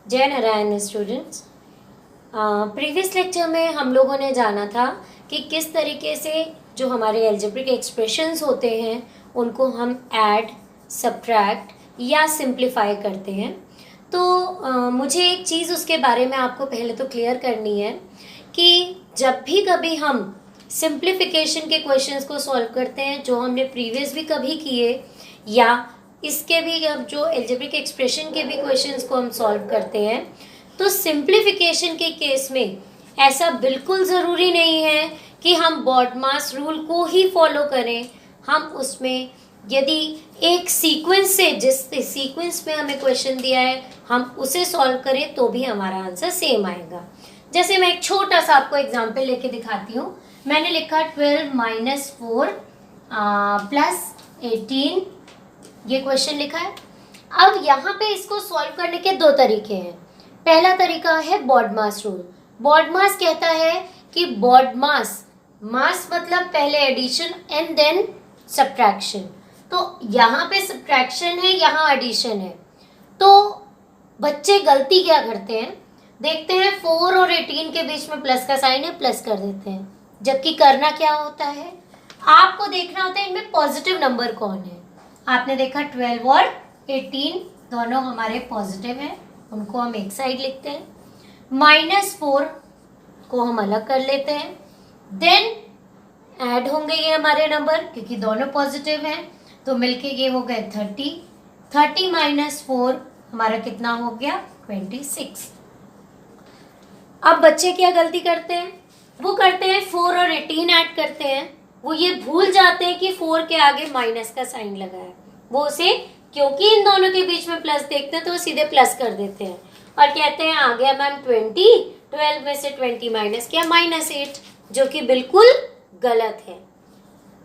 जय Narayan students. Previous lecture में हम लोगों ने जाना था कि किस तरीके से जो हमारे एल्जेब्रिक एक्सप्रेशंस होते हैं उनको हम ऐड, सब्ट्रैक्ट या सिंप्लीफाई करते हैं। तो मुझे एक चीज़ उसके बारे में आपको पहले तो क्लियर करनी है कि जब भी कभी हम सिंप्लीफिकेशन के क्वेश्चंस को सॉल्व करते हैं, जो हमने प्रीवियस भी कभी किए, या इसके भी अब जो एल्जेब्रिक एक्सप्रेशन के भी क्वेश्चंस को हम सॉल्व करते हैं, तो सिंप्लीफिकेशन के केस में ऐसा बिल्कुल ज़रूरी नहीं है कि हम बॉडमास रूल को ही फॉलो करें। हम उसमें यदि एक सीक्वेंस से, जिस सीक्वेंस में हमें क्वेश्चन दिया है, हम उसे सॉल्व करें तो भी हमारा आंसर सेम आएगा। जैसे मैं एक छोटा सा आपको एग्जाम्पल लेके दिखाती हूँ। मैंने लिखा 12 माइनस 4 प्लस 18, ये क्वेश्चन लिखा है। अब यहाँ पे इसको सॉल्व करने के दो तरीके हैं। पहला तरीका है बॉडमास रूल। बॉडमास कहता है कि बॉडमास, मास मतलब पहले एडिशन एंड देन सब्ट्रैक्शन। तो यहाँ पे सब्ट्रैक्शन है, यहाँ एडिशन है। तो बच्चे गलती क्या करते हैं, देखते हैं 4 और 18 के बीच में प्लस का साइन है, प्लस कर देते हैं। जबकि करना क्या होता है, आपको देखना होता है इनमें पॉजिटिव नंबर कौन है। आपने देखा 12 और 18 दोनों हमारे पॉजिटिव हैं, उनको हम एक साइड लिखते हैं। -4 को हम अलग कर लेते हैं। देन ऐड होंगे ये हमारे नंबर, क्योंकि दोनों पॉजिटिव हैं, तो मिलके ये हो गए 30। 30 माइनस 4 हमारा कितना हो गया, 26। अब बच्चे क्या गलती करते हैं, वो करते हैं 4 और 18 ऐड करते हैं। वो ये भूल जाते हैं कि 4 के आगे माइनस का साइन लगा है। वो उसे, क्योंकि इन दोनों के बीच में प्लस देखते हैं, तो वो सीधे प्लस कर देते हैं और कहते हैं आ गया मैम 20, 12 में से 20 माइनस किया -8, जो कि बिल्कुल गलत है।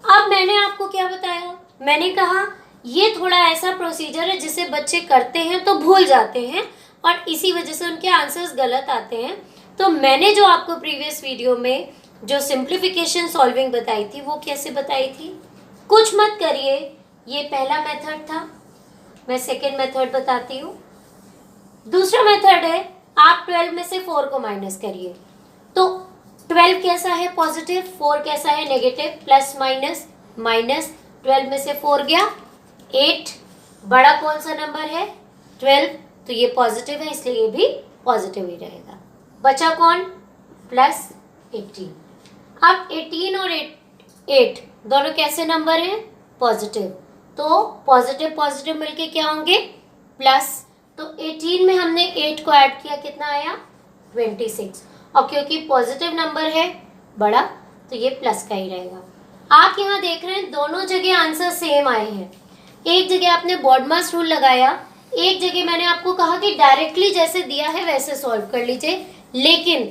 अब मैंने आपको क्या बताया, मैंने कहा ये थोड़ा ऐसा प्रोसीजर है जिसे बच्चे करते हैं तो भूल जाते हैं और इसी वजह से उनके आंसर्स गलत आते हैं। तो मैंने जो आपको प्रीवियस वीडियो में जो सिंप्लीफिकेशन सॉल्विंग बताई थी, वो कैसे बताई थी, कुछ मत करिए, ये पहला मेथड था। मैं सेकेंड मेथड बताती हूँ। दूसरा मेथड है, आप 12 में से 4 को माइनस करिए। तो 12 कैसा है, पॉजिटिव, 4 कैसा है, नेगेटिव, प्लस माइनस, माइनस 12 में से 4 गया 8। बड़ा कौन सा नंबर है, 12, तो ये पॉजिटिव है, इसलिए ये भी पॉजिटिव ही रहेगा। बचा कौन, प्लस 18। अब 18 और 8 दोनों कैसे नंबर हैं, पॉजिटिव, तो पॉजिटिव पॉजिटिव मिलके क्या होंगे, प्लस। तो 18 में हमने 8 को ऐड किया, कितना आया, 26। और क्योंकि पॉजिटिव नंबर है बड़ा, तो ये प्लस का ही रहेगा। आप यहाँ देख रहे हैं दोनों जगह आंसर सेम आए हैं। एक जगह आपने बॉडमास रूल लगाया, एक जगह मैंने आपको कहा कि डायरेक्टली जैसे दिया है वैसे सॉल्व कर लीजिए, लेकिन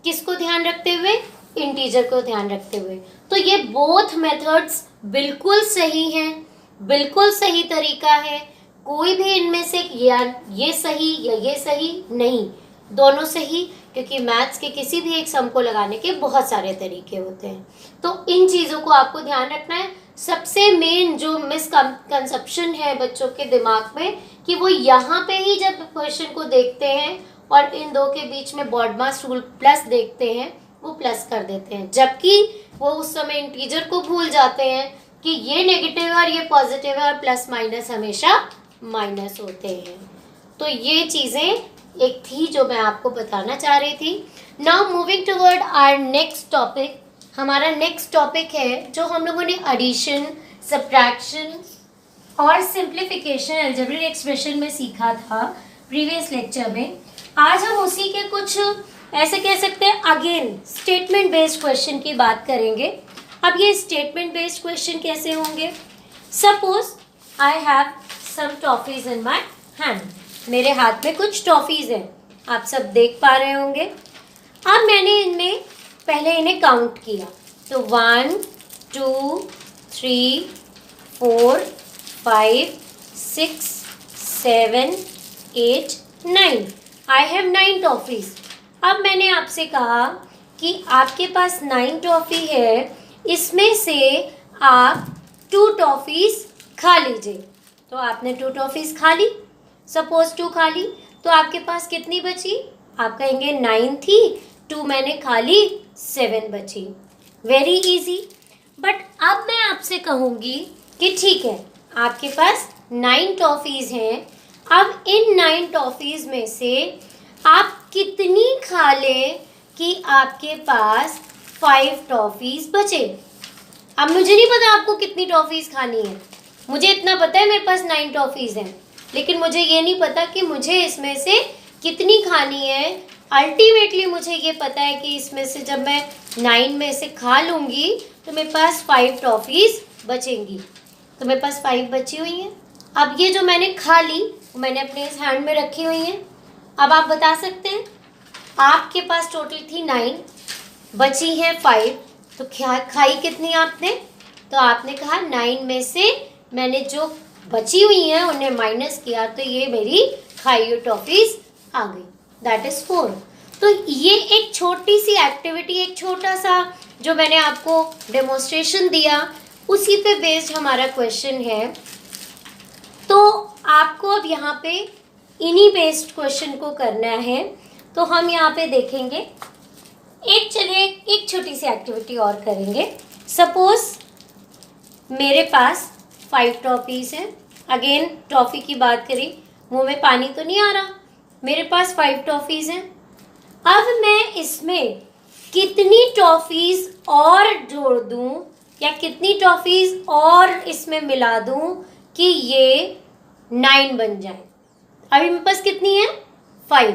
किसको ध्यान रखते हुए, इंटीजर को ध्यान रखते हुए। तो ये बोथ मेथड्स बिल्कुल सही हैं, बिल्कुल सही तरीका है। कोई भी इनमें से या ये सही या ये सही नहीं, दोनों सही, क्योंकि मैथ्स के किसी भी एक सम को लगाने के बहुत सारे तरीके होते हैं। तो इन चीज़ों को आपको ध्यान रखना है। सबसे मेन जो मिसकंसेप्शन है बच्चों के दिमाग में, कि वो यहाँ पे ही जब क्वेश्चन को देखते हैं और इन दो के बीच में बॉडमास रूल प्लस देखते हैं, वो प्लस कर देते हैं, जबकि वो उस समय इंटीजर को भूल जाते हैं कि ये नेगेटिव है और ये पॉजिटिव है और प्लस माइनस हमेशा माइनस होते हैं। तो ये चीज़ें एक थी जो मैं आपको बताना चाह रही थी। Now moving toward our next topic. हमारा नेक्स्ट टॉपिक है जो हम लोगों ने एडिशन, सब्ट्रैक्शन और सिंप्लीफिकेशन अलजेब्रिक एक्सप्रेशन में सीखा था प्रीवियस लेक्चर में। आज हम उसी के कुछ, ऐसे कह सकते हैं, अगेन स्टेटमेंट बेस्ड क्वेश्चन की बात करेंगे। अब ये स्टेटमेंट बेस्ड क्वेश्चन कैसे होंगे, suppose I have some toffees in my hand. मेरे हाथ में कुछ टॉफीज हैं, आप सब देख पा रहे होंगे। अब मैंने इनमें पहले इन्हें काउंट किया, तो 1 2 3 4 5 6 7 8 9। I have 9 toffees. अब मैंने आपसे कहा कि आपके पास 9 टॉफी है, इसमें से आप 2 टॉफीज खा लीजिए। तो आपने 2 टॉफीज खा ली, सपोज 2 खा ली। तो आपके पास कितनी बची? आप कहेंगे 9 थी, 2 मैंने खा ली, 7 बची। Very easy. बट अब मैं आपसे कहूँगी कि ठीक है, आपके पास 9 टॉफीज़ हैं। अब इन 9 टॉफीज़ में से आप कितनी खा लें कि आपके पास 5 टॉफीज़ बचे? अब मुझे नहीं पता आपको कितनी टॉफीज़ खानी है। मुझे इतना पता है मेरे पास 9 टॉफीज़ हैं, लेकिन मुझे ये नहीं पता कि मुझे इसमें से कितनी खानी है। अल्टीमेटली मुझे ये पता है कि इसमें से जब मैं 9 में से खा लूँगी तो मेरे पास 5 टॉफीज़ बचेंगी। तो मेरे पास 5 बची हुई हैं। अब ये जो मैंने खा ली वो मैंने अपने इस हैंड में रखी हुई हैं। अब आप बता सकते हैं, आपके पास टोटल थी 9, बची है 5, तो खाई कितनी आपने? तो आपने कहा 9 में से मैंने जो बची हुई हैं उन्हें माइनस किया, तो ये मेरी खाई हुई टॉफीज़ आ गई, दैट इज़ 4। तो ये एक छोटी सी एक्टिविटी, एक छोटा सा जो मैंने आपको डेमोन्स्ट्रेशन दिया, उसी पे बेस्ड हमारा क्वेश्चन है। तो आपको अब यहाँ पे इन्हीं बेस्ड क्वेश्चन को करना है। तो हम यहाँ पे देखेंगे, चलिए एक छोटी सी एक्टिविटी और करेंगे। सपोज मेरे पास 5 टॉफीज़ हैं। अगेन टॉफ़ी की बात करें, मुंह में पानी तो नहीं आ रहा। मेरे पास 5 टॉफीज़ हैं। अब मैं इसमें कितनी टॉफीज़ और जोड़ दूं या कितनी टॉफीज़ और इसमें मिला दूं कि ये 9 बन जाए? अभी मेरे पास कितनी है? 5।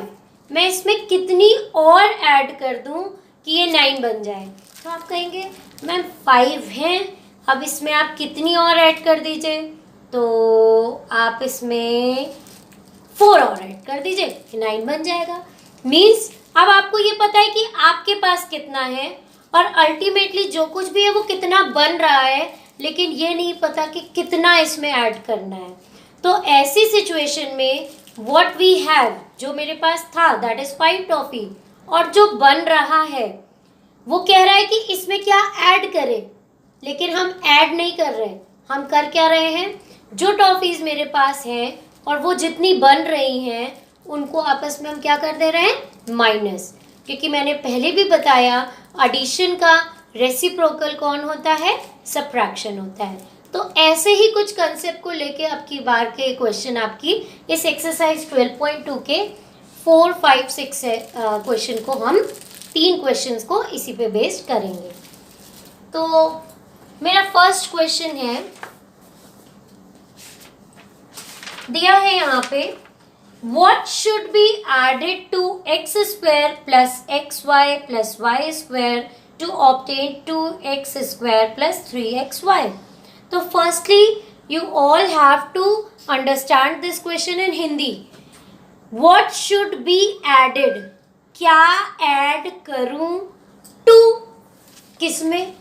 मैं इसमें कितनी और ऐड कर दूं कि ये 9 बन जाए? तो आप कहेंगे मैम 5 हैं, अब इसमें आप कितनी और ऐड कर दीजिए। तो आप इसमें 4 और ऐड कर दीजिए, 9 बन जाएगा। मीन्स अब आपको ये पता है कि आपके पास कितना है और अल्टीमेटली जो कुछ भी है वो कितना बन रहा है, लेकिन ये नहीं पता कि कितना इसमें ऐड करना है। तो ऐसी सिचुएशन में व्हाट वी हैव, जो मेरे पास था दैट इज 5 टॉफी, और जो बन रहा है वो कह रहा है कि इसमें क्या ऐड करें, लेकिन हम ऐड नहीं कर रहे। हम कर क्या रहे हैं, जो टॉफीज मेरे पास हैं और वो जितनी बन रही हैं उनको आपस में हम क्या कर दे रहे हैं, माइनस। क्योंकि मैंने पहले भी बताया एडिशन का रेसिप्रोकल कौन होता है, सबट्रैक्शन होता है। तो ऐसे ही कुछ कंसेप्ट को लेके अब की बार के क्वेश्चन आपकी इस एक्सरसाइज 12.2 के 4, 5, 6 क्वेश्चन को हम 3 क्वेश्चंस को इसी पे बेस्ड करेंगे। तो मेरा फर्स्ट क्वेश्चन है, दिया है यहाँ पे, what should be added to x square plus xy plus y square to obtain 2x square plus 3xy? तो firstly you all have to understand this question in Hindi. What should be added? क्या add करूं to? किसमें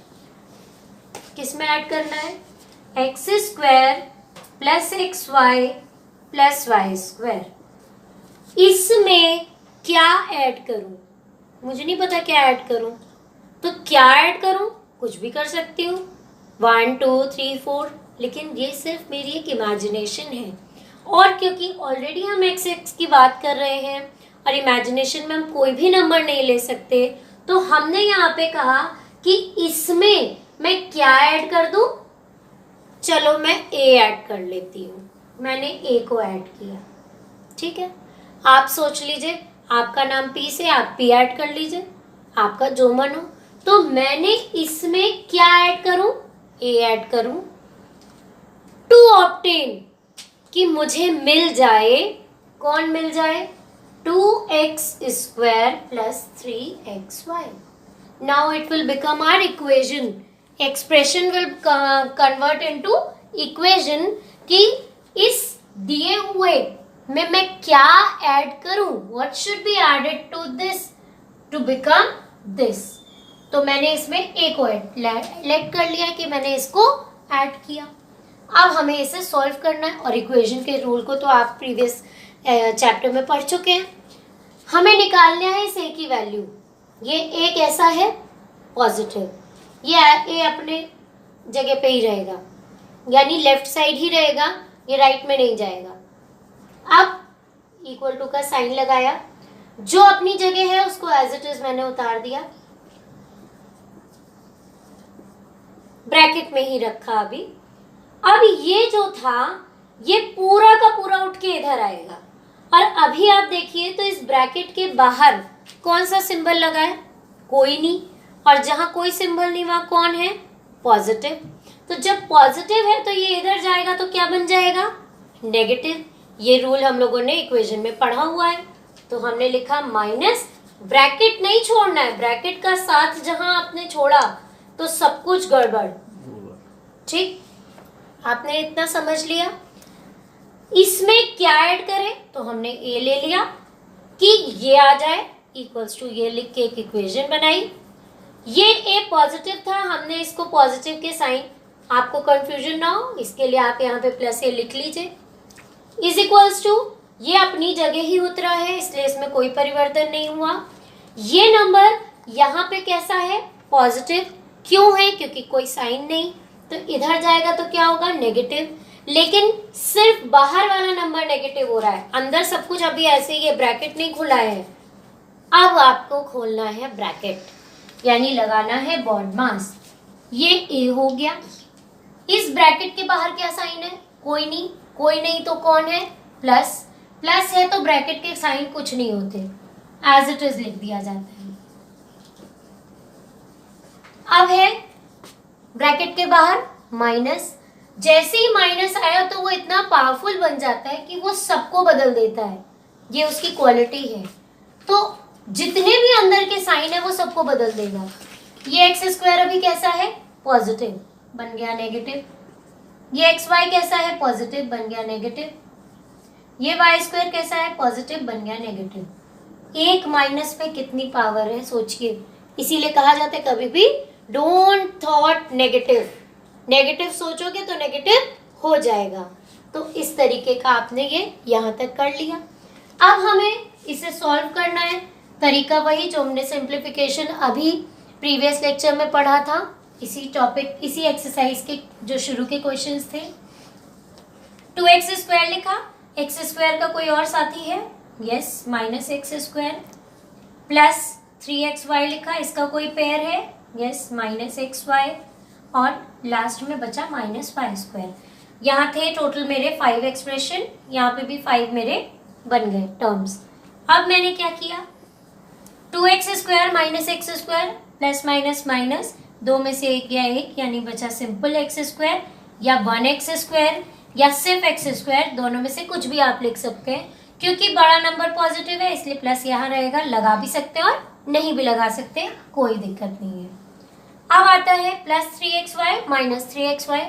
add करना है? X square plus x y plus y square. इसमें क्या add करूं? मुझे नहीं पता क्या ऐड करूं, तो क्या ऐड करूं? कुछ भी कर सकती हूँ, 1, 2, 3, 4, लेकिन ये सिर्फ मेरी एक इमेजिनेशन है। और क्योंकि ऑलरेडी हम एक्स एक्स की बात कर रहे हैं और इमेजिनेशन में हम कोई भी नंबर नहीं ले सकते, तो हमने यहाँ पे कहा कि इसमें मैं क्या ऐड कर दूं? चलो मैं ए ऐड कर लेती हूँ। मैंने ए को ऐड किया, ठीक है। आप सोच लीजिए, आपका नाम पी से, आप पी ऐड कर लीजिए, आपका जो मन हो। तो मैंने इसमें क्या ऐड करूं? ए ऐड करूं टू ऑब्टेन, कि मुझे मिल जाए, कौन मिल जाए? 2x square plus 3xy. Now it will become our equation. Expression will convert into equation कि इस दिए हुए में मैं क्या ऐड करूं? What should be added to this to become this? तो मैंने इसमें ए को लेट कर लिया कि मैंने इसको ऐड किया। अब हमें इसे सॉल्व करना है, और इक्वेशन के रूल को तो आप प्रीवियस चैप्टर में पढ़ चुके हैं। हमें निकालना है इस ए की वैल्यू। ये ए कैसा है? पॉजिटिव। ये ए अपने जगह पे ही रहेगा, यानी लेफ्ट साइड ही रहेगा, ये राइट में नहीं जाएगा। अब इक्वल टू का साइन लगाया, जो अपनी जगह है उसको एज इट इज मैंने उतार दिया, ब्रैकेट में ही रखा अभी। अब ये जो था ये पूरा का पूरा उठ के इधर आएगा, और अभी आप देखिए तो इस ब्रैकेट के बाहर कौन सा सिंबल लगा है, कोई नहीं, और जहां कोई सिंबल नहीं वहां कौन है, पॉजिटिव। तो जब पॉजिटिव है तो ये इधर जाएगा तो क्या बन जाएगा, नेगेटिव। ये रूल हम लोगों ने इक्वेशन में पढ़ा हुआ है, तो हमने लिखा माइनस, ब्रैकेट नहीं छोड़ना है, ब्रैकेट का साथ जहां आपने छोड़ा तो सब कुछ गड़बड़। ठीक, आपने इतना समझ लिया। इसमें क्या ऐड करें, तो हमने ए ले लिया कि ये आ जाए इक्वल्स टू, ये लिख के एक इक्वेशन बनाई। ये ए पॉजिटिव था, हमने इसको पॉजिटिव के साइन, आपको कंफ्यूजन ना हो इसके लिए आप यहाँ पे प्लस ए लिख लीजिए, इज इक्वल्स टू, ये अपनी जगह ही उतरा है इसलिए इसमें कोई परिवर्तन नहीं हुआ। ये नंबर यहाँ पे कैसा है, पॉजिटिव, क्यों है, क्योंकि कोई साइन नहीं, तो इधर जाएगा तो क्या होगा, नेगेटिव। लेकिन सिर्फ बाहर वाला नंबर नेगेटिव हो रहा है, अंदर सब कुछ अभी ऐसे ही है, ब्रैकेट नहीं खुला है। अब आपको खोलना है ब्रैकेट, यानी लगाना है बॉन्ड मास। ये ए हो गया, इस ब्रैकेट के बाहर क्या साइन है, कोई नहीं, कोई नहीं तो कौन है, प्लस, प्लस है तो ब्रैकेट के साइन कुछ नहीं होते, एज इट इज लिख दिया जाता है। अब है ब्रैकेट के बाहर माइनस, जैसे ही माइनस आया तो वो इतना पावरफुल बन जाता है कि वो सबको बदल देता है, ये उसकी क्वालिटी है। तो जितने भी अंदर के साइन है वो सबको बदल देगा। ये एक्स स्क्वायर अभी कैसा है, पॉजिटिव, बन गया नेगेटिव। ये एक्स वाई कैसा है, पॉजिटिव, बन गया नेगेटिव। ये वाई स्क्वायर कैसा है, पॉजिटिव, बन गया नेगेटिव। एक माइनस पे कितनी पावर है सोचिए, इसीलिए कहा जाता है कभी भी डोंट थॉट नेगेटिव, नेगेटिव सोचोगे तो नेगेटिव हो जाएगा। तो इस तरीके का आपने ये यहाँ तक कर लिया। अब हमें इसे सॉल्व करना है, तरीका वही जो हमने सिंप्लीफिकेशन अभी प्रीवियस लेक्चर में पढ़ा था, इसी टॉपिक, इसी एक्सरसाइज के जो शुरू के क्वेश्चंस थे। 2x स्क्वायर लिखा, एक्स स्क्वायर का कोई और साथी है, yes, minus x square, plus 3xy लिखा, इसका कोई पेयर है, यस, माइनस एक्स वाई, और लास्ट में बचा माइनस फाइव स्क्वायर। यहाँ थे टोटल मेरे 5 एक्सप्रेशन, यहाँ पे भी 5 मेरे बन गए टर्म्स। अब मैंने क्या किया, 2x square minus x square plus minus minus, दो में से एक या एक, यानी बचा सिंपल एक्स स्क्वायर या 1x स्क्वायर या सिर्फ एक्स स्क्वायर, दोनों में से कुछ भी आप लिख सकते हैं। क्योंकि बड़ा नंबर पॉजिटिव है इसलिए प्लस यहाँ रहेगा, लगा भी सकते हैं और नहीं भी लगा सकते, कोई दिक्कत नहीं है। अब आता है plus 3xy minus 3xy,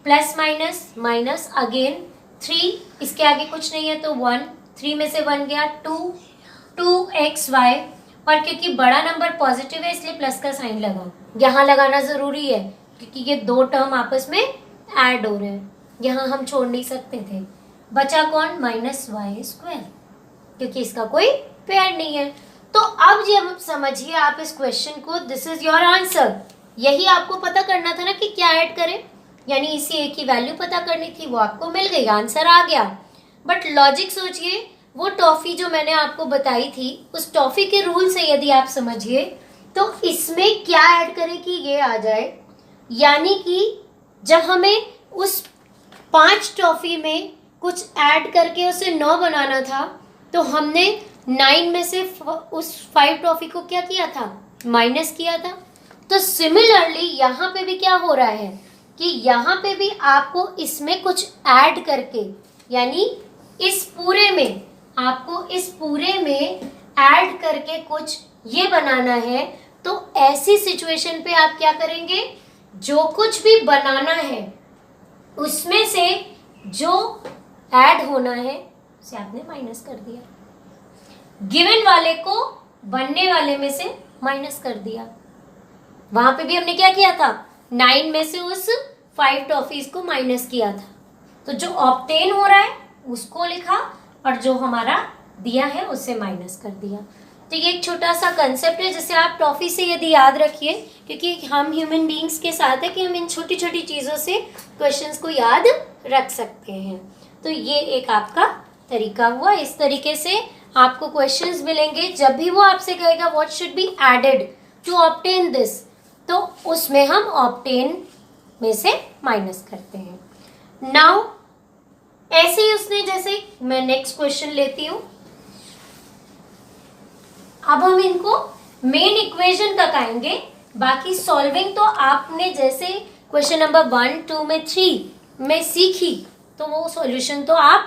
plus minus minus again 3, इसके आगे कुछ नहीं है तो 1, 3 में से 1 गया 2, 2xy, और क्योंकि बड़ा नंबर पॉजिटिव है इसलिए प्लस का साइन लगा, यहाँ लगाना जरूरी है क्योंकि ये दो टर्म आपस में ऐड हो रहे हैं, यहाँ हम छोड़ नहीं सकते थे। बचा कौन, माइनस वाई स्क्वायर, क्योंकि इसका कोई पेयर नहीं है। तो अब जब समझिए आप इस क्वेश्चन को, दिस इज योर आंसर। यही आपको पता करना था ना कि क्या ऐड करें, यानी इसी ए की वैल्यू पता करनी थी, वो आपको मिल गई, आंसर आ गया। बट लॉजिक सोचिए, वो टॉफी जो मैंने आपको बताई थी, उस टॉफी के रूल से यदि आप समझिए तो इसमें क्या ऐड करें कि ये आ जाए, यानी कि जब हमें उस 5 टॉफी में कुछ ऐड करके उसे 9 बनाना था तो हमने 9 में से उस 5 टॉफी को क्या किया था, माइनस किया था। तो सिमिलरली यहाँ पे भी क्या हो रहा है कि यहाँ पे भी आपको इसमें कुछ ऐड करके, यानी इस पूरे में आपको इस पूरे में ऐड करके कुछ ये बनाना है। तो ऐसी सिचुएशन पे आप क्या करेंगे, जो कुछ भी बनाना है उसमें से जो ऐड होना है उसे आपने माइनस कर दिया, गिवन वाले को बनने वाले में से माइनस कर दिया। वहां पे भी हमने क्या किया था, 9 में से उस 5 टॉफीज को माइनस किया था, तो जो ऑब्टेन हो रहा है उसको लिखा और जो हमारा दिया है उससे माइनस कर दिया। तो ये एक छोटा सा कंसेप्ट है जिसे आप टॉफी से यदि याद रखिए, क्योंकि हम ह्यूमन बीइंग्स के साथ है कि हम इन छोटी छोटी चीज़ों से क्वेश्चंस को याद रख सकते हैं। तो ये एक आपका तरीका हुआ। इस तरीके से आपको क्वेश्चंस मिलेंगे। जब भी वो आपसे कहेगा what should be added to obtain this, तो उसमें हम ऑब्टेन में से माइनस करते हैं। नाउ ऐसे ही उसने, जैसे मैं नेक्स्ट क्वेश्चन लेती हूं। अब हम इनको मेन इक्वेशन तक आएंगे, बाकी सॉल्विंग तो आपने जैसे क्वेश्चन नंबर 1, 2 में 3 में सीखी, तो वो सॉल्यूशन तो आप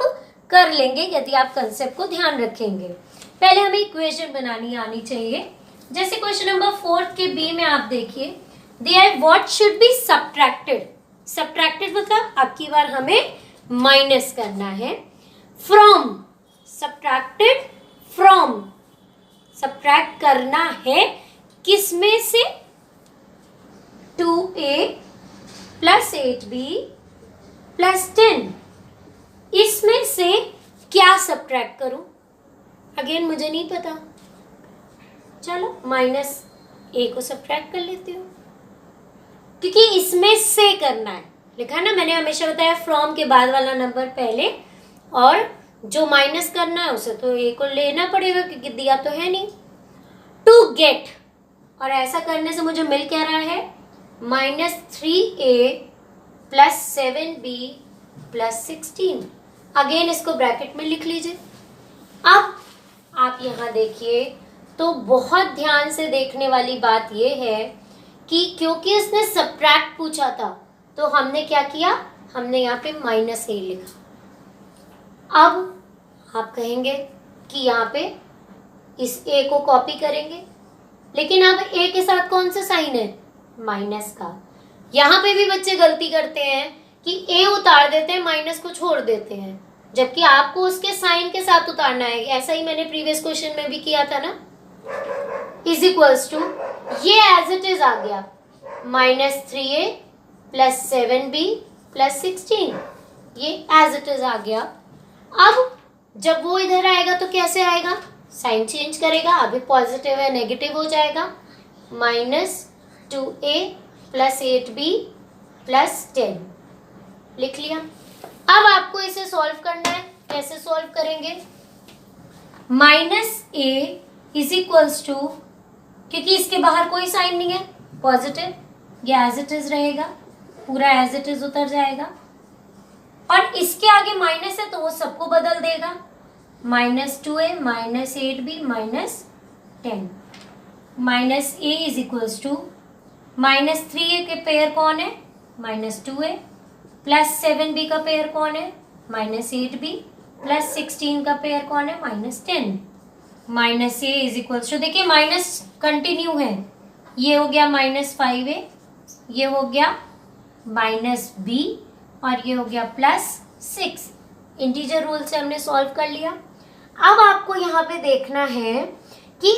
कर लेंगे यदि आप कंसेप्ट को ध्यान रखेंगे। पहले हमें इक्वेशन बनानी आनी चाहिए। जैसे क्वेश्चन नंबर 4 के बी में आप देखिए, there what should be subtracted. Subtracted मतलब अब की बार हमें माइनस करना है। फ्रॉम, सब्ट्रैक्टेड फ्रॉम, सब्ट्रैक्ट करना है किस में से? 2a plus 8b plus 10। इसमें से क्या सब्ट्रैक्ट करूं? अगेन मुझे नहीं पता। चलो माइनस a को सब्ट्रैक्ट कर लेती हूँ, क्योंकि इसमें से करना है। लिखा ना, मैंने हमेशा बताया फ्रॉम के बाद वाला नंबर पहले, और जो माइनस करना है उसे तो a को लेना पड़ेगा क्योंकि दिया तो है नहीं। टू गेट, और ऐसा करने से मुझे मिल क्या रहा है? -3a plus 7b plus 16। Again इसको ब्रैकेट में लिख लीजिए। अब आप यहाँ देखिए, तो बहुत ध्यान से देखने वाली बात यह है कि क्योंकि इसने सब्ट्रैक्ट पूछा था, तो हमने क्या किया? हमने यहाँ पे -a लिखा। अब आप कहेंगे कि यहाँ पे इस a को कॉपी करेंगे, लेकिन अब a के साथ कौन सा साइन है? माइनस का। यहाँ पे भी बच्चे गलती करते हैं कि a उतार देते हैं, माइनस को छोड़ देते हैं, जबकि आपको उसके साइन के साथ उतारना है। ऐसा ही मैंने प्रीवियस क्वेश्चन में भी किया था ना। इज इक्वल्स टू, ये एज इट इज आ गया, -3a प्लस 7b प्लस 16, ये एज इट इज आ गया। अब जब वो इधर आएगा तो कैसे आएगा? साइन चेंज करेगा, अभी पॉजिटिव है नेगेटिव हो जाएगा। -2a प्लस 8b प्लस 10 लिख लिया। अब आपको इसे सॉल्व करना है। कैसे सॉल्व करेंगे? -a इज इक्वल्स टू, क्योंकि इसके बाहर कोई साइन नहीं है, पॉजिटिव, ये एज इट इज रहेगा, पूरा एज इट इज उतर जाएगा। और इसके आगे माइनस है तो वो सबको बदल देगा, -2a minus 8b minus 10। -a is equals to, -3a के पेयर कौन है? -2a प्लस 7b का पेयर कौन है? -8b प्लस 16 का पेयर कौन है? -10। -a इज इक्वल्स टू, देखिए माइनस कंटिन्यू है, ये हो गया -5a, ये हो गया -b और ये हो गया +6। इंटीजर रूल से हमने सॉल्व कर लिया। अब आपको यहाँ पे देखना है कि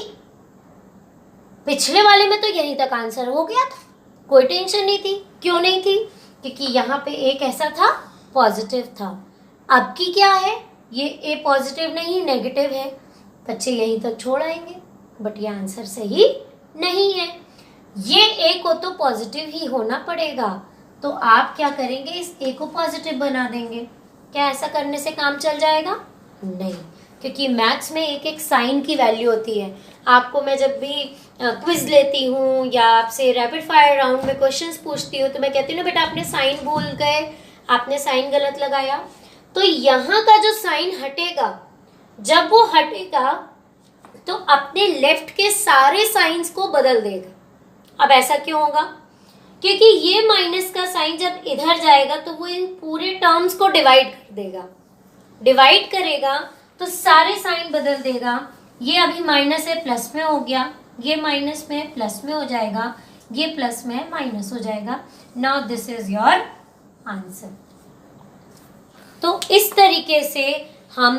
पिछले वाले में तो यहीं तक आंसर हो गया था, कोई टेंशन नहीं थी। क्यों नहीं थी? क्योंकि यहाँ पे एक ऐसा था पॉजिटिव था। अब की क्या है? ये ए पॉजिटिव नहीं नेगेटिव है, बच्चे यहीं तक छोड़ आएंगे, बट ये आंसर सही नहीं है। ये ए को तो पॉजिटिव ही होना पड़ेगा, तो आप क्या करेंगे? इस ए को पॉजिटिव बना देंगे। क्या ऐसा करने से काम चल जाएगा? नहीं, क्योंकि मैथ्स में एक एक साइन की वैल्यू होती है। आपको मैं जब भी क्विज लेती हूँ या आपसे रैपिड फायर राउंड में क्वेश्चंस पूछती हूँ, तो मैं कहती हूँ ना बेटा आपने साइन भूल गए, आपने साइन गलत लगाया, तो यहाँ का जो साइन हटेगा, जब वो हटेगा तो अपने लेफ्ट के सारे साइंस को बदल देगा। अब ऐसा क्यों होगा? क्योंकि ये माइनस का साइन जब इधर जाएगा तो वो इन पूरे टर्म्स को डिवाइड कर देगा। डिवाइड करेगा तो सारे साइन बदल देगा। ये अभी माइनस है प्लस में हो गया, ये माइनस में है प्लस में हो जाएगा, ये प्लस में है माइनस हो जाएगा। Now this is your answer. तो इस तरीके से हम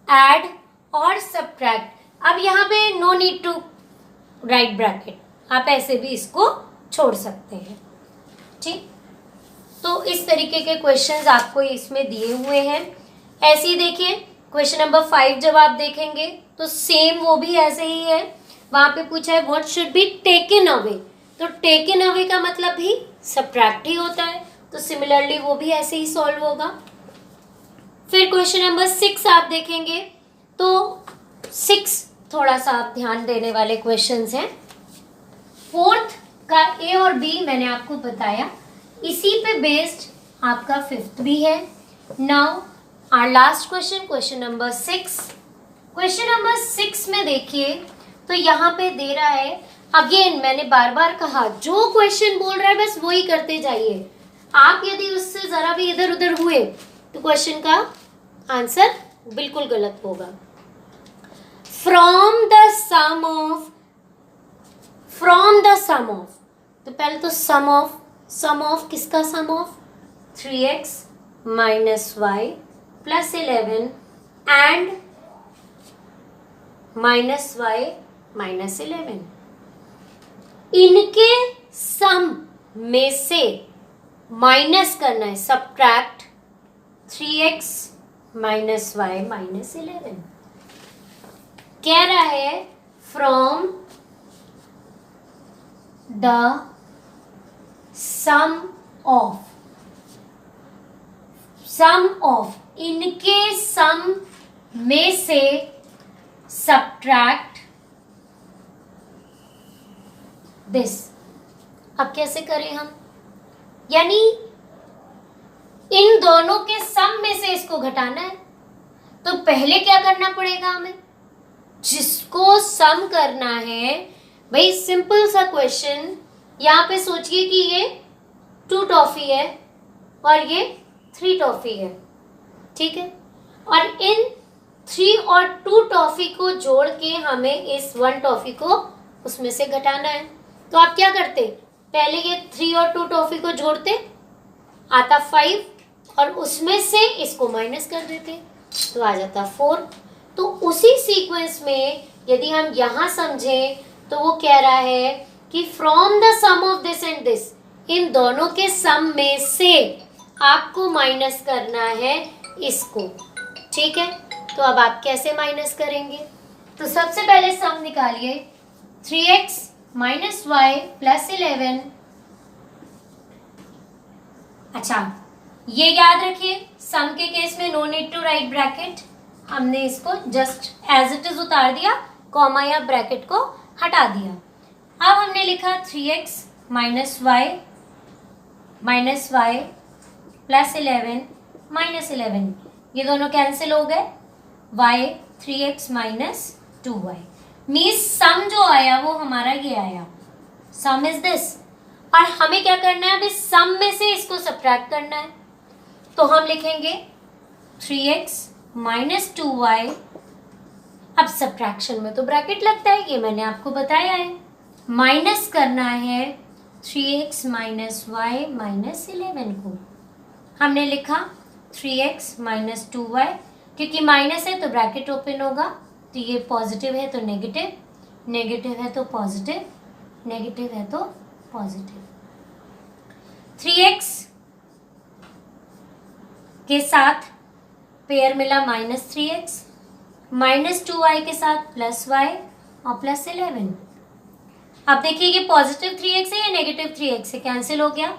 ऐड और सब्ट्रैक्ट, अब यहाँ पे no need to write bracket, आप ऐसे भी इसको छोड़ सकते हैं। ठीक, तो इस तरीके के क्वेश्चंस आपको इसमें दिए हुए हैं। ऐसे ही देखिए क्वेश्चन नंबर 5 जब आप देखेंगे तो सेम वो भी ऐसे ही है। वहां पे पूछा है what should be taken away, तो टेकन अवे का मतलब भी सब्ट्रैक्ट ही होता है, तो सिमिलरली वो भी ऐसे ही सॉल्व होगा। फिर क्वेश्चन नंबर 6 आप देखेंगे तो 6 थोड़ा सा आप ध्यान देने वाले क्वेश्चंस हैं। 4th का ए और बी मैंने आपको बताया, इसी पे बेस्ड आपका 5th भी है। Now our last question, question number 6। Question number 6 में देखिए तो यहाँ पे दे रहा है, अगेन मैंने बार बार कहा जो क्वेश्चन बोल रहा है बस वही करते जाइए। आप यदि उससे जरा भी इधर उधर हुए तो क्वेश्चन का आंसर बिल्कुल गलत होगा। फ्रॉम द सम ऑफ, तो पहले तो सम ऑफ किसका sum of 3x minus Y plus 11 and minus Y minus 11, इनके सम में से माइनस करना है, subtract 3x minus Y minus 11। कह रहा है फ्रॉम द सम ऑफ इनके सम में से सब्ट्रैक्ट दिस। अब कैसे करें हम, यानी इन दोनों के सम में से इसको घटाना है, तो पहले क्या करना पड़ेगा हमें, जिसको सम करना है भाई, सिंपल सा क्वेश्चन। यहाँ पे सोचिए कि ये 2 टॉफी है और ये 3 टॉफी है, ठीक है, और इन 3 और 2 टॉफी को जोड़ के हमें इस 1 टॉफी को उसमें से घटाना है। तो आप क्या करते, पहले ये 3 और 2 टॉफी को जोड़ते, आता 5 और उसमें से इसको माइनस कर देते तो आ जाता 4। तो उसी सीक्वेंस में यदि हम यहाँ समझें तो वो कह रहा है कि from the sum of this and this, इन दोनों के सम में से आपको माइनस करना है इसको, ठीक है। तो अब आप कैसे माइनस करेंगे, तो सबसे पहले सम निकालिए, 3x माइनस वाई प्लस 11। अच्छा, ये याद रखिए सम के केस में no need to write bracket, हमने इसको जस्ट एज इट इज उतार दिया, कॉमा या ब्रैकेट को हटा दिया। अब हमने लिखा 3x minus Y plus 11 minus 11, ये दोनों कैंसिल हो गए, y 3x minus 2y, means सम जो आया वो हमारा ये आया, सम इज दिस। और हमें क्या करना है, अब इस सम में से इसको सब्ट्रैक्ट करना है, तो हम लिखेंगे 3x माइनस 2y। अब सब्ट्रैक्शन में तो ब्रैकेट लगता है, ये मैंने आपको बताया है। माइनस करना है 3x माइनस वाई माइनस 11 को, हमने लिखा 3x माइनस 2y, क्योंकि माइनस है तो ब्रैकेट ओपन होगा, तो ये पॉजिटिव है तो नेगेटिव, नेगेटिव है तो पॉजिटिव, नेगेटिव है तो पॉजिटिव। 3x के साथ पेयर मिला माइनस 3x, माइनस 2y के साथ प्लस y और प्लस 11। अब देखिए ये पॉजिटिव 3x है या नेगेटिव 3x है, कैंसिल हो गया,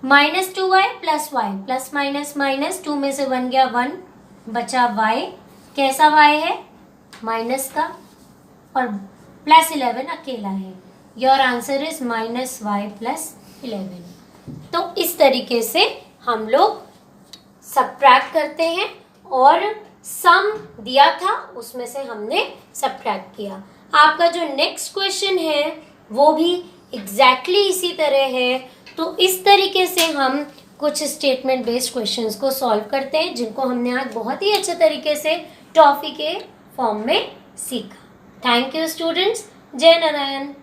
minus 2y plus y, plus minus minus, 2 में से 1 गया 1, बचा y, कैसा y है माइनस का, और प्लस 11 अकेला है। Your answer is minus Y plus 11। तो इस तरीके से हम लोग सब्ट्रैक्ट करते हैं, और सम दिया था उसमें से हमने सब्ट्रैक्ट किया। आपका जो नेक्स्ट क्वेश्चन है वो भी एग्जैक्टली इसी तरह है। तो इस तरीके से हम कुछ स्टेटमेंट बेस्ड क्वेश्चंस को सॉल्व करते हैं, जिनको हमने आज बहुत ही अच्छे तरीके से टॉफी के फॉर्म में सीखा। थैंक यू स्टूडेंट्स, जय नारायण।